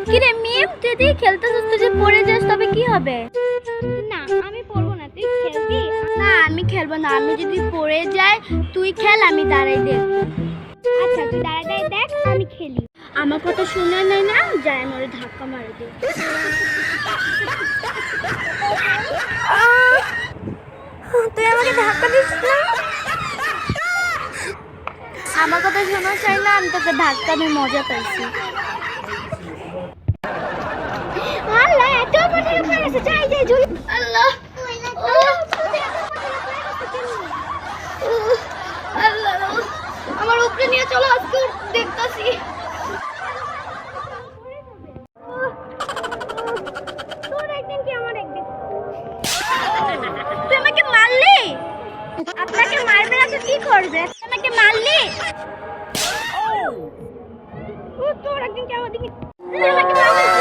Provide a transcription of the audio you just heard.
কিরে মিম, যদি খেলতে সুস্থ যে পড়ে যাস তবে কি হবে? না আমি পড়বো না, তুই খেলবি? না আমি খেলবো না, আমি যদি পড়ে যাই তুই খেল, আমি দাঁড়াই দেখবো। আচ্ছা তুই দাঁড়ায় দাঁড়ায় দেখ, আমি খেলি। আমার কথা শুনে নেই না, যাই আমি ওরে ধাক্কা মারে দিই। তুই আমাকে ধাক্কা দিস না। আমার কথা শোনা চাই না, আমি তোকে ধাক্কা দিয়ে মজা পাইছি। আল্লাহ এত বড় করেছে, যাই যাই ঝুল। আল্লাহ আল্লাহ, আমার উপরে নিয়ে চলো, আজকে দেখতাছি। তোর একদিন কি আমার একদিন। তুই আমাকে মারলি? আপনাকে মারবে না তো কি করবে? আমাকে মারলি? তোর একদিন কি আমার দিকে। তুই আমাকে মারলি?